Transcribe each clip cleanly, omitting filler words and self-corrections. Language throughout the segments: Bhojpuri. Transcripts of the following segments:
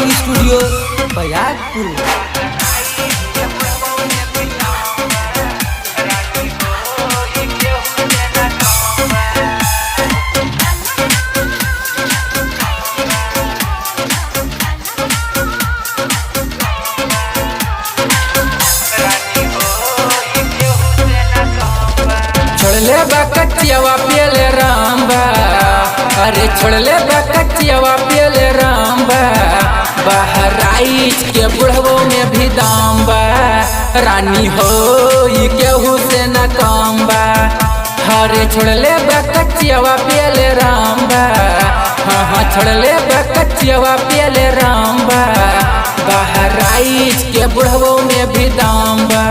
Recording studio बयागपुर। छोड़ले बकचियावा पियले रामबा, अरे छोड़ले बकचियावा पियले रामबा, बहराइच के बुढ़वो में भी दाम बा, रानी हो केहू से न काम बा। हरे छोड़ले बकचियावा पियले रामबा, हाँ हाँ छोड़ले बकचियावा पियले रामबा, बहराइच के बुढ़वो में भी दाम बा,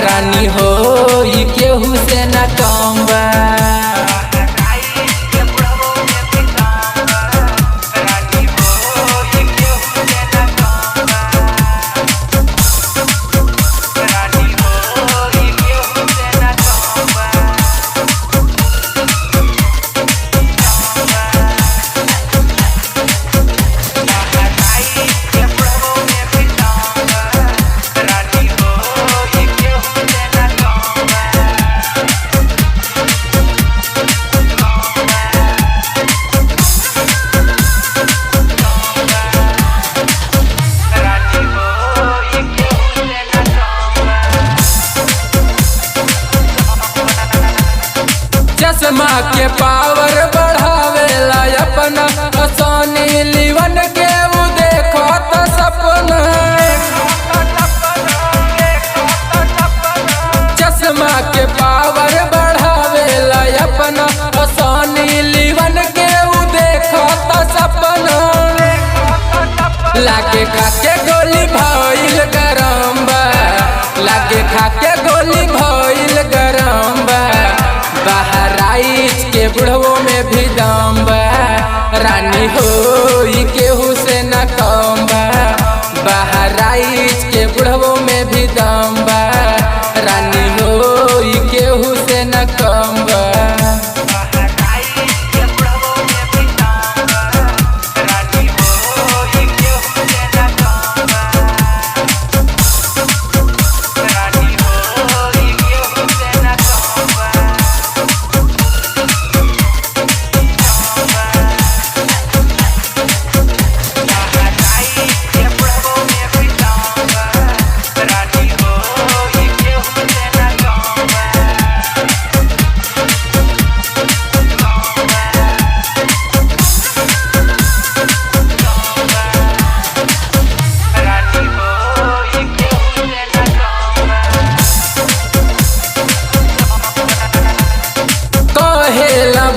रानी हो केहू से न काम बा। चश्मा के पावर बढ़ावेला अपना सोनी लीवन के वो देखो तो सपना। चश्मा के पावर बढ़ावेला अपना सोनी लीवन के वो देखो तो सपना। लागे खाके गोली भइल गरम बा, लागे खाके गोली भइल गरम बा, बहराइच के बुढ़वो में भी दाम बा, रानी हो केहू से न कम बा, बहराइच के बुढ़वो में भी दाम बा, रानी हो केहू से न कम बा।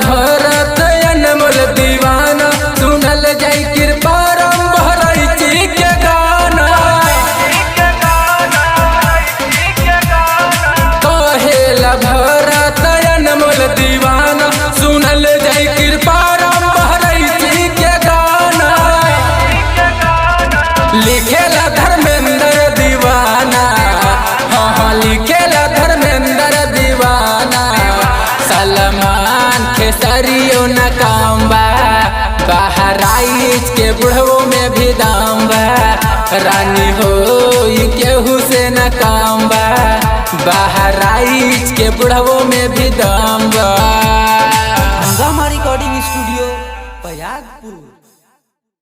भरत अनमोल दीवाना सुनल जाई कृपा राम बहराइची के गाना। कहेला भरत अनमोल दीवाना सुनल जाई कृपा राम बहराइची के गाना। लिखेला धर्मेंद्र दीवाना, हाँ हाँ लिखेला धर्मेंद्र दीवाना, सलमान खेसरियो न काम बा, बहराइच के बुढ़वो में भी दाम बा, रानी हो केहू से न काम बा, बहराइच के बुढ़वो में भी दाम बा। हंगामा रिकॉर्डिंग स्टूडियो बयागपुर।